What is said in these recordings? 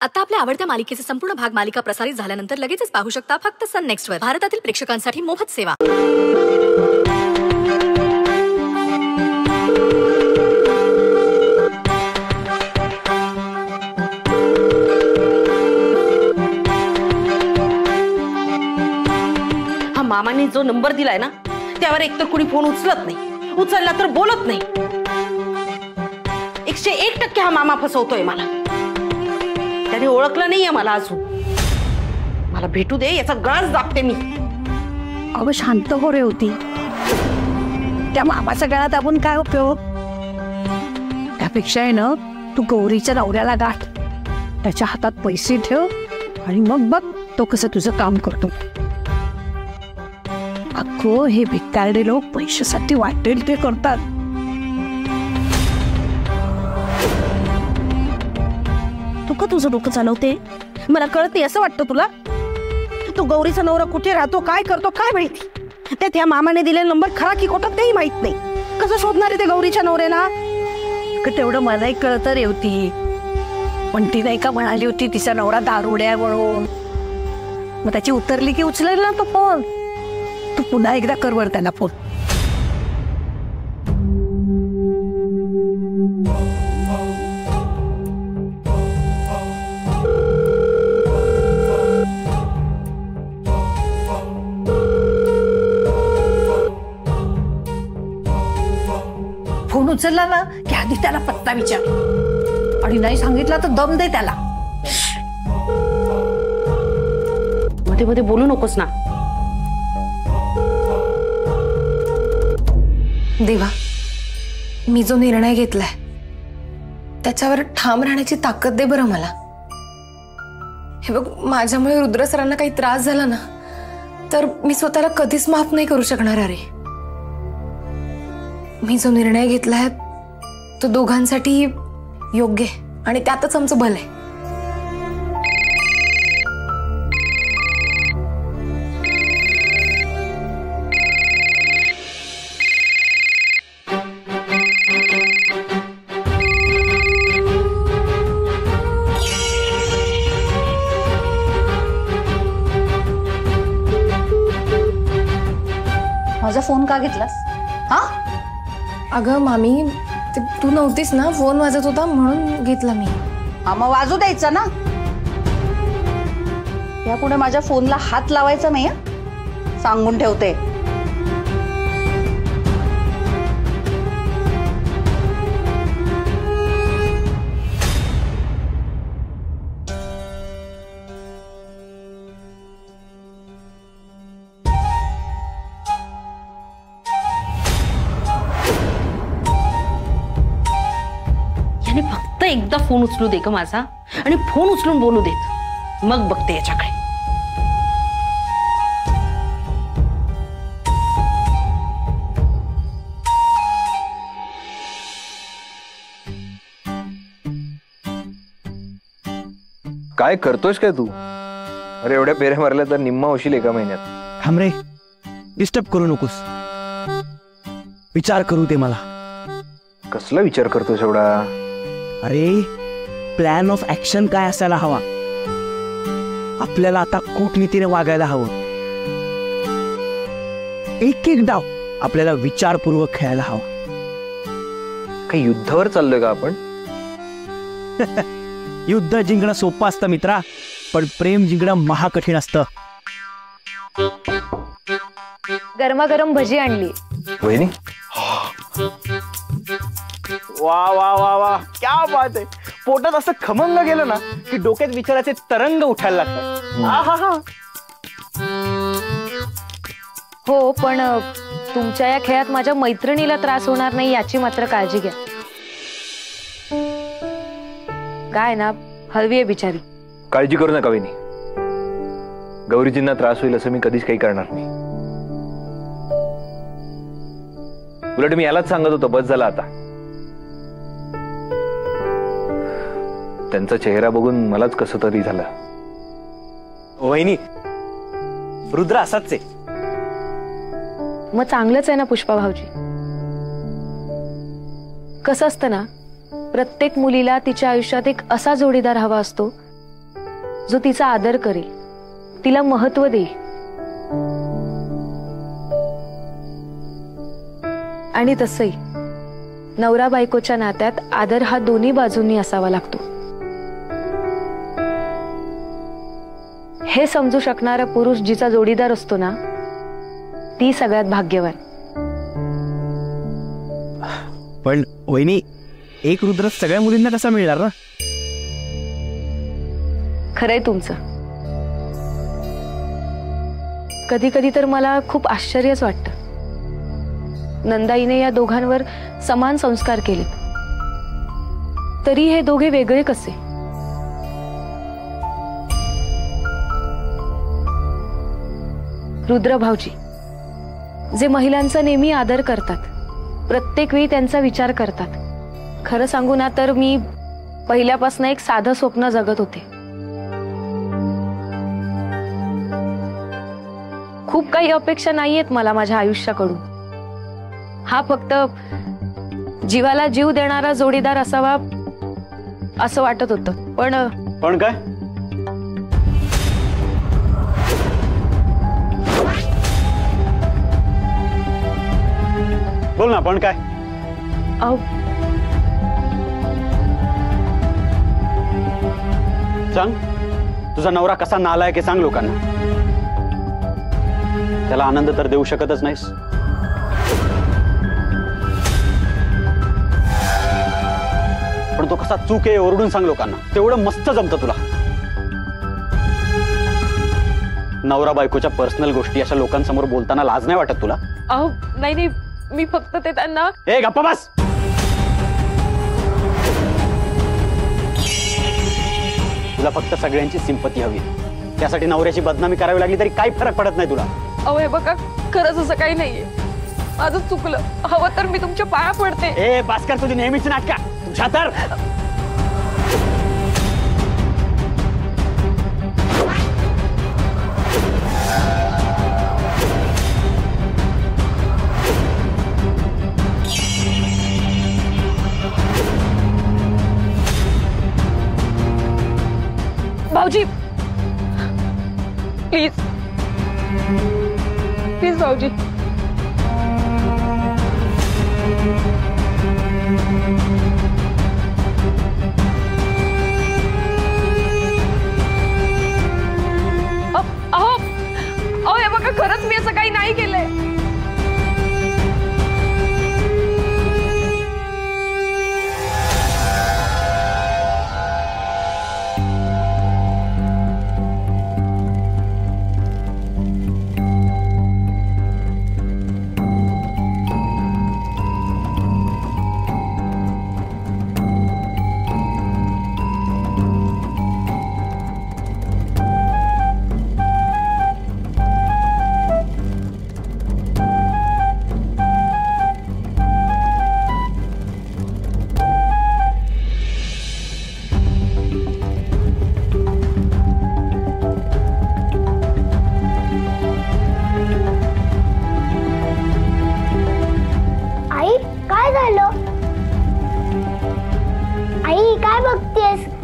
आता आपल्या आवडत्या मालिकेचे संपूर्ण भाग मालिका प्रसारित झाल्यानंतर लगेचच पाहू शकता फक्त सन नेक्स्ट वर. भारतातील प्रेक्षकांसाठी मोफत सेवा. हा मामाने जो नंबर दिलाय ना त्यावर एकतर कुणी फोन उचलत नाही, उचलला तर बोलत नाही. 101% हा मामा फसवतोय मला. त्याने ओळखलं नाहीये मला अजून. मला भेटू दे, याचा गळाच दाबते मी. अगं शांत हो रे होती. त्या मामाचा गळा दाबून काय उपयोग? त्यापेक्षा आहे ना तू गौरीच्या नवऱ्याला गाठ, त्याच्या हातात पैसे ठेव आणि मग बघ तो कसं तुझं काम करतो. अगो हे भिकारडे लोक पैशासाठी वाटेल ते करतात. तू का तुझं डोकं चालवते? मला कळत नाही असं वाटतं तुला? तू गौरीचा नवरा कुठे राहतो, काय करतो काय माहिती. त्यात ह्या मामाने दिलेला नंबर खरा की खोटा तेही माहित नाही. कसं शोधणार आहे ते गौरीच्या नवऱ्याला? तेवढं मलाही कळतं रे होती. पण ती नाही का म्हणाली होती तिचा नवरा दारुड्या म्हणून. मग त्याची उतरली की उचलेल ना तो फोन. तू पुन्हा एकदा कर वर त्याला फोन. फोन उचलला ना की आधी त्याला पत्ता विचार आणि नाही सांगितला तर दम दे त्याला. मध्ये मध्ये बोलू नकोस ना. देवा, मी जो निर्णय घेतलाय त्याच्यावर ठाम राहण्याची ताकद दे बरं मला. हे बघ, माझ्यामुळे रुद्र सरांना काही त्रास झाला ना तर मी स्वतःला कधीच माफ नाही करू शकणार. अरे, मी जो निर्णय घेतलाय तो दोघांसाठी योग्य आहे आणि त्यातच आमचं भलं आहे. माझा फोन का घेतलास? हा अगं मामी, तू नव्हतीस ना, फोन वाजत होता म्हणून घेतला मी. हा मग वाजू द्यायचा ना. यापुढे माझ्या फोनला हात लावायचा नाही, सांगून ठेवते. फक्त एकदा फोन उचलू दे का माझा, आणि फोन उचलून बोलू देत, मग बघते याच्याकडे. काय करतोयस काय तू? अरे एवढ्या पेऱ्या मारल्या तर निम्मा होशील एका महिन्यात. थांब रे, डिस्टर्ब करू नकोस. विचार करू दे मला. कसला विचार करतोस एवढा? अरे प्लॅन ऑफ ऍक्शन काय असायला हवा. आपल्याला आता कूटनीतीने वागायला हवं. एक एक डाव आपल्याला विचारपूर्वक खेळायला हवा. काही युद्धावर चाललोय का आपण? युद्ध जिंकणं सोपं असतं मित्रा, पण प्रेम जिंकणं महाकठीण असतं. गरमागरम भजी आणली. वहिनी, वा वा वा वा, क्या बात आहे. पोटात असं खमंग गेलं ना की डोक्यात विचाराचे तरंग उठायला लागतात. हो, पण तुमच्या या खेळात माझ्या मैत्रिणीला त्रास होणार नाही याची मात्र काळजी घ्या. काय ना, हळवी आहे बिचारी. काळजी करू नका वहिनी. गौरीजींना त्रास होईल असं मी कधीच काही करणार नाही. उलट मी यालाच सांगत होतो, बस झाला आता. त्यांचा चेहरा बघून मलाच कसं तरी झालं. वहिनी, रुद्र असाच आहे. मग चांगलंच आहे ना पुष्पा भाऊजी. कसं असतं ना, प्रत्येक मुलीला तिच्या आयुष्यात एक असा जोडीदार हवा असतो जो तिचा आदर करेल, तिला महत्व देईल आणि तसंही नवरा बायकोच्या नात्यात आदर हा दोन्ही बाजूंनी असावा लागतो. हे समजू शकणारा पुरुष जिचा जोडीदार असतो ना, ती सगळ्यात भाग्यवान. पण वहिनी, एक रुद्र सगळ्या मुलींना कसा मिळणार ना? खरंय तुमचं. कधी कधी तर मला खूप आश्चर्यच वाटतं. नंदाईने या दोघांवर समान संस्कार केलेत, तरी हे दोघे वेगळे कसे? रुद्र भाऊजी जे महिलांचा नेहमी आदर करतात, प्रत्येक वेळी त्यांचा विचार करतात. खरं सांगू ना तर मी पहिल्यापासून एक साधं स्वप्न जगत होते. खूप काही अपेक्षा नाहीयेत मला माझ्या आयुष्याकडून. हा फक्त जीवाला जीव देणारा जोडीदार असावा असं वाटत होतं. पण काय? बोल ना, पण काय? सांग, तुझा नवरा कसा नालायक आहे सांग लोकांना. त्याला आनंद तर देऊ शकतच नाहीस. पण तो कसा चूक आहे ओरडून सांग लोकांना. तेवढं मस्त जमतं तुला. नवरा बायकोच्या पर्सनल गोष्टी अशा लोकांसमोर बोलताना लाज नाही वाटत तुला? नाही नाही, मी फक्त ते त्यांना. ए गप्पा बस. तुला फक्त सगळ्यांची सिंपती हवी, त्यासाठी नवऱ्याची बदनामी करावी लागली तरी काही फरक पडत नाही तुला. अहो हे बघा, खरंच असं काही नाहीये. माझं चुकलं. हवं तर मी तुमच्या पाया पडते. ए भास्कर, तुझी नेहमीची नाटका. तुझ्या तर भाऊजी प्लीज प्लीज भाऊजी. अहो हे बघा, खरंच मी असं काही नाही केलंय.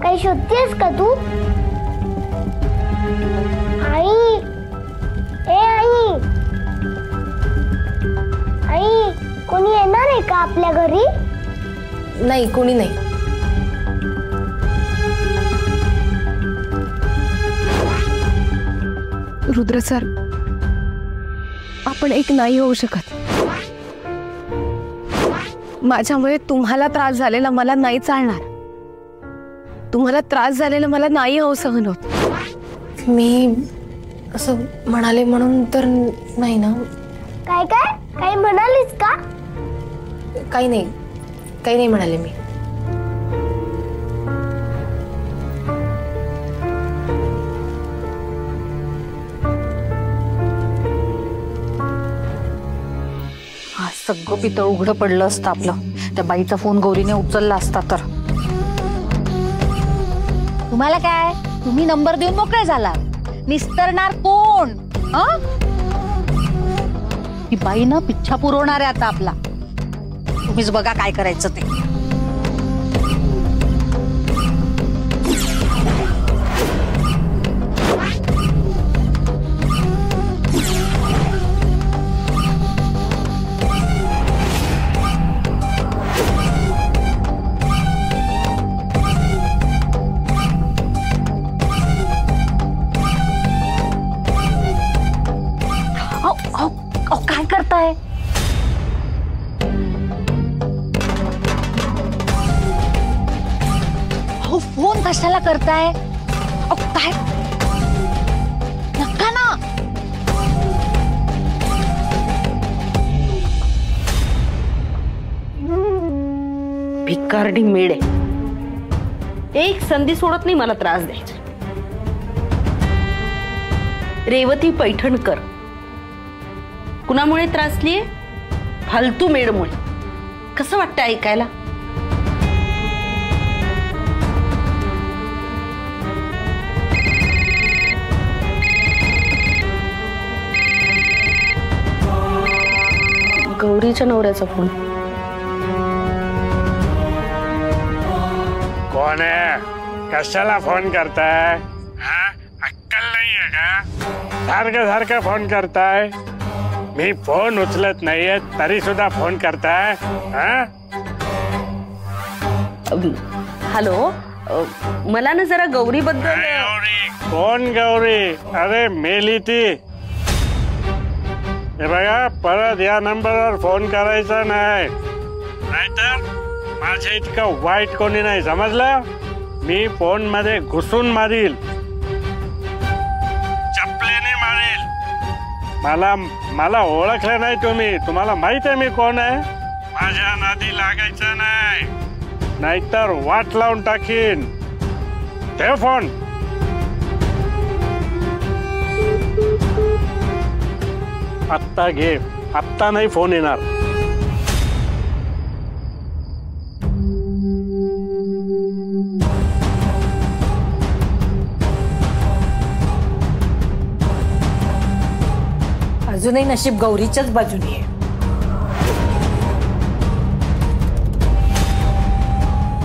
काही शोधतेस का तू? आई, ए आई, आई, कोणी येणार आहे का आपल्या घरी? नाही, कोणी नाही. रुद्र सर, आपण एक नाही होऊ शकत. माझ्यामुळे तुम्हाला त्रास झालेला मला नाही चालणार. तुम्हाला त्रास झालेला मला नाही हो सहन होत. मी असं म्हणाले म्हणून तर नाही ना. काय काय काही म्हणालीस का? काही नाही म्हणाले मी. सगळं पितळ उघडं पडलं असतं आपलं. त्या बाईचा फोन गौरीने उचलला असता तर. तुम्हाला काय, तुम्ही नंबर देऊन मोकळे झाला. निस्तरणार कोण? ही बाई ना पिच्छा पुरवणार आहे आता आपला. तुम्हीच बघा काय करायचं ते. कशाला करताय? अहो, काय नका ना. भिकारडी मेड आहे. एक संधी सोडत नाही मला त्रास द्यायचा. रेवती पैठणकर कुणामुळे त्रासलीये? फालतू मेडमुळे. कसं वाटतं ऐकायला? गौरीच्या नवऱ्याचा फोन. कोण आहे? कशाला फोन करताय? अक्कल नाहीये का? सारखं सारखं फोन करताय. मी फोन उचलत नाहीये तरी सुद्धा फोन करताय. हॅलो, मला ना जरा गौरी बद्दल. कोण गौरी? अरे मेली ती. हे बघा, परत या नंबरवर फोन करायचा नाही, नाहीतर माझ्या इतकं वाईट कोणी नाही, समजलं? मी फोन मध्ये घुसून मारील, चपलेने मारील. मला ओळखलं नाही तुम्ही. तुम्हाला माहित आहे मी कोण आहे? माझ्या नादी लागायचं नाही, नाहीतर वाट लावून टाकीन. ठेव फोन. आत्ता घे, आत्ता नाही फोन येणार. अजूनही नशीब गौरीच्याच बाजूनी आहे.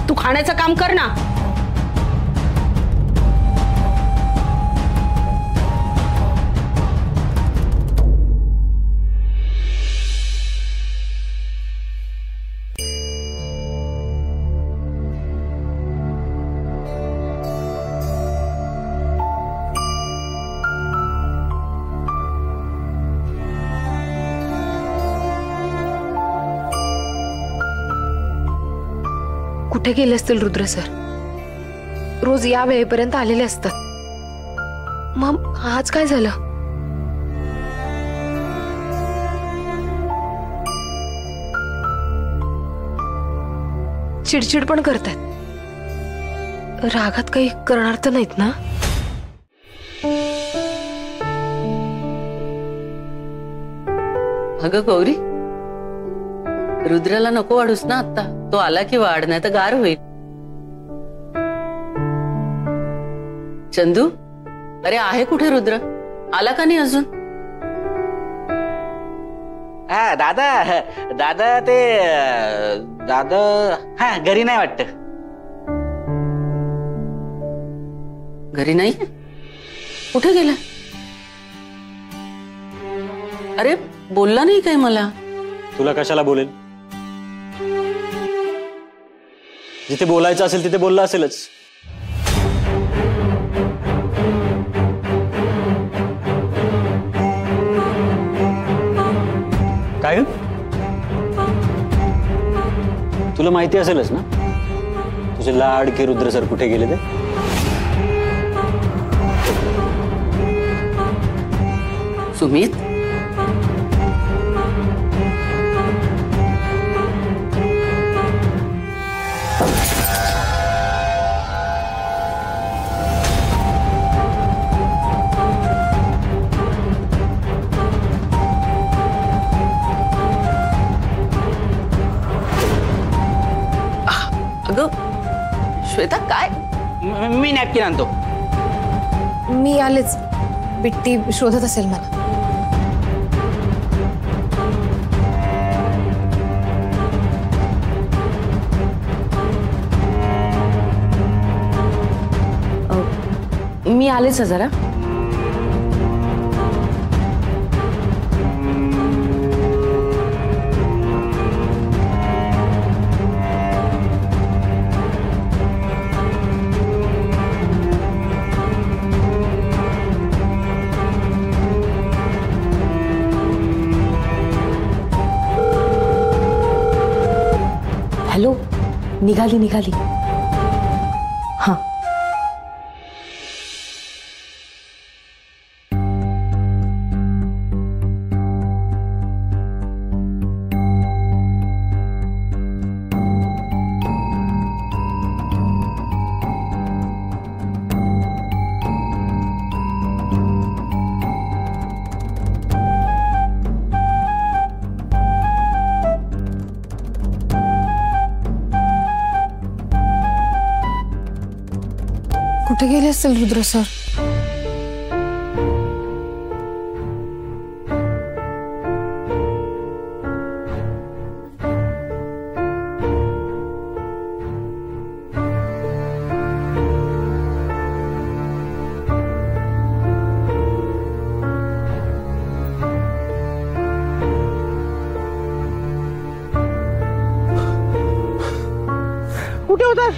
तू खाण्याचं काम कर ना. कुठे गेले असतील रुद्र सर? रोज या वेळेपर्यंत आलेले असतात. मग आज काय झालं? चिडचिड पण करतात. रागात काही करणार तर नाहीत ना? अगं गौरी, रुद्राला नको वाढूस ना आता. तो आला की वाढ, नाही तर गार होईल. चंदू, अरे आहे कुठे रुद्र? आला का नाही अजून? हा दादा, दादा ते दादा हा घरी नाही वाटत. घरी नाही? कुठे गेला? अरे बोलला नाही काय मला? तुला कशाला बोलेल? जिथे बोलायचं असेल तिथे बोलला असेलच. काय ग? तुला माहिती असेलच ना तुझे लाडके रुद्र सर कुठे गेले ते? सुमित, श्वेता काय? मी नॅपकिन आणतो. मी आलेच. बिट्टी शोधत असेल मला. मी आलेच जरा. हॅलो, निघाली. हां कुठे गेले असेल रुद्र सर? कुठे होता?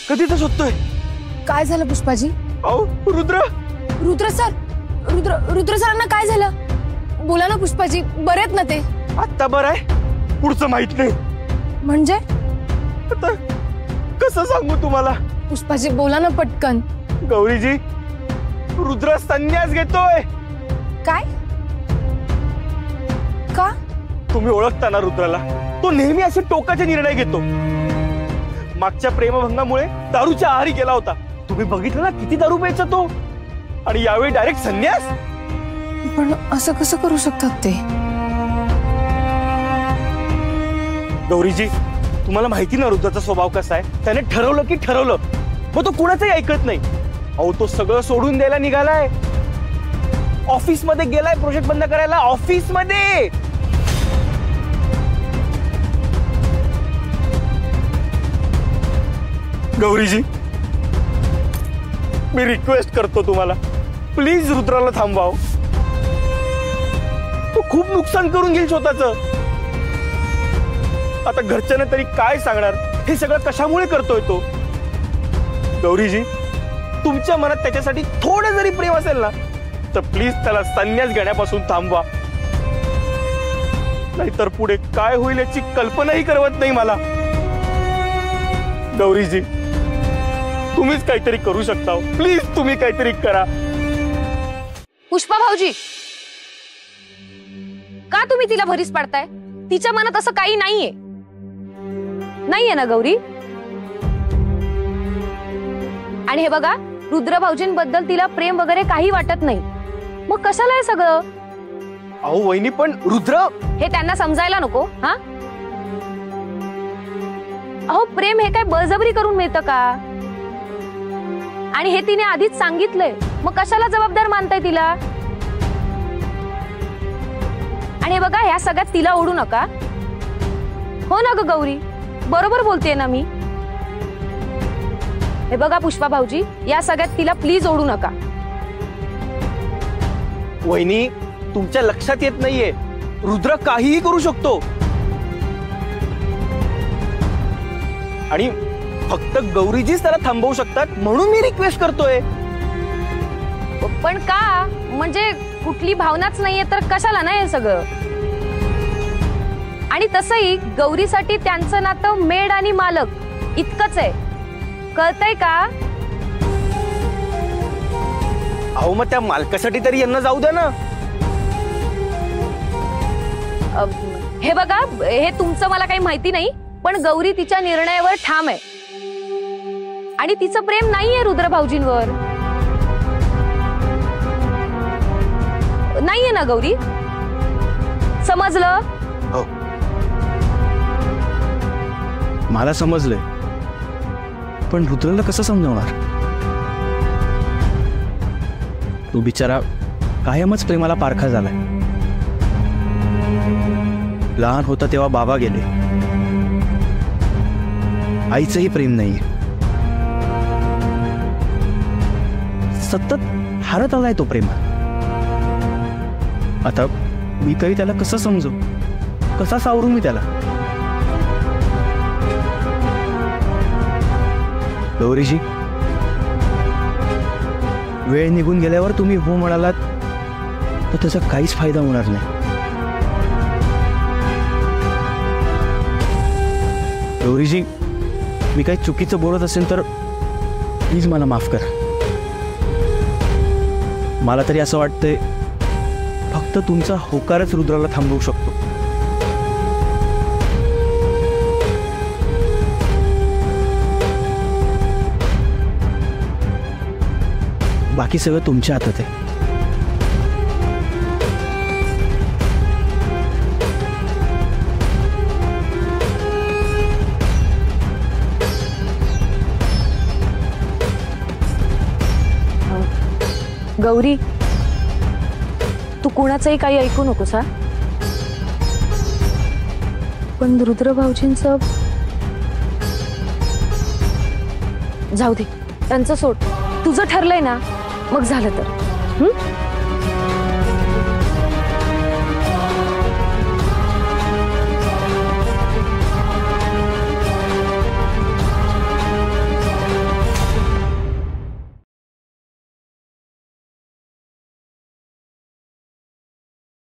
कधीच शोधतोय. काय झालं पुष्पाजी? अहो रुद्र. रुद्र सर, रुद्र सरांना काय झालं? बोला ना पुष्पाजी, बरे आहेत ना ते? आता बरं आहे, पुढचं माहित नाही. म्हणजे आता कसं सांगू तुम्हाला? पुष्पाजी बोला ना पटकन. गौरीजी, रुद्र संन्यास घेतोय. काय? का? तुम्ही ओळखता ना रुद्राला? तो नेहमी असे टोकाचे निर्णय घेतो. मागच्या प्रेमभंगामुळे दारूच्या आहारी गेला होता. तुम्ही बघितलं ना किती दारू प्यायचा तो, आणि यावेळी डायरेक्ट संन्यास. पण असं कसं करू शकतात ते? गौरीजी, तुम्हाला माहिती ना रुद्राचा स्वभाव कसा आहे. त्याने ठरवलं की ठरवलं, मग तो कुणाचंही ऐकत नाही. अहो तो सगळं सोडून द्यायला निघालाय. ऑफिस मध्ये गेलाय प्रोजेक्ट बंद करायला. ऑफिस मध्ये. गौरीजी, मी रिक्वेस्ट करतो तुम्हाला, प्लीज रुद्राला थांबवाव. तो खूप नुकसान करून घेईल स्वतःच. आता घरच्यांना तरी काय सांगणार? हे सगळं कशामुळे करतोय तो? गौरीजी, तुमच्या मनात त्याच्यासाठी थोडं जरी प्रेम असेल ना, तर प्लीज त्याला संन्यास घेण्यापासून थांबवा. नाहीतर पुढे काय होईल याची कल्पनाही करवत नाही मला. गौरीजी, तुम्हीच काहीतरी करू शकता. प्लीज तुम्ही काहीतरी करा. पुष्पा भाऊजी, का तुम्ही तिला भरीस पाडताय? तिच्या मनात असं काही नाहीये. नाहीये ना गौरी? आणि हे बघा, रुद्र भाऊजींबद्दल तिला प्रेम वगैरे काही वाटत नाही. मग कशाला हे सगळं? अहो वहिनी, पण रुद्र, हे त्यांना समजायला नको? हा, अहो प्रेम हे काय बळजबरी करून मिळतं का? आणि हे तिने आधीच सांगितलंय, मग कशाला जबाबदार मानताय तिला? आणि हे बघा, ह्या सगळ्यात तिला ओढू नका. हो ना ग गौरी, बरोबर बोलतेय ना मी? हे बघा पुष्पा भाऊजी, या सगळ्यात तिला प्लीज ओढू नका. वहिनी, तुमच्या लक्षात येत नाहीये, रुद्र काहीही करू शकतो. आणि फक्त गौरीजीच त्याला थांबवू शकतात, म्हणून मी रिक्वेस्ट करतोय. पण का? म्हणजे कुठली भावनाच नाहीये तर कशाला ना हे सगळं? आणि तसंही गौरीसाठी त्यांचं नातं मेड आणि मालक इतकंच आहे, कळतंय का? अहो मग त्या मालकासाठी तरी यांना जाऊ द्या ना. हे बघा, हे तुमचं मला काही माहिती नाही, पण गौरी तिच्या निर्णयावर ठाम आहे. आणि तिचं प्रेम नाहीये रुद्र भाऊजींवर. नाहीये ना गौरी? समजलं? हो, मला समजलंय, पण रुद्रला कसं समजावणार? तो बिचारा कायमच प्रेमाला पारखा झालाय. लहान होता तेव्हा बाबा गेले, आईचंही प्रेम नाहीये. सतत हारत आलाय तो प्रेमात. आता मी तरी त्याला कसं समजू? कसा सावरू मी त्याला? गौरीजी, वेळ निघून गेल्यावर तुम्ही हो म्हणालात तर त्याचा काहीच फायदा होणार नाही. गौरीजी, मी काही चुकीचं बोलत असेल तर प्लीज मला माफ करा. मला तरी असं वाटतंय फक्त तुमचा होकारच रुद्राला थांबवू शकतो. बाकी सगळं तुमच्या हातात आहे. गौरी, तू कुणाचंही काही ऐकू नकोस हा. पण रुद्र भाऊजींचं जाऊ दे, त्यांचं सोड. तुझं ठरलंय ना, मग झालं तर.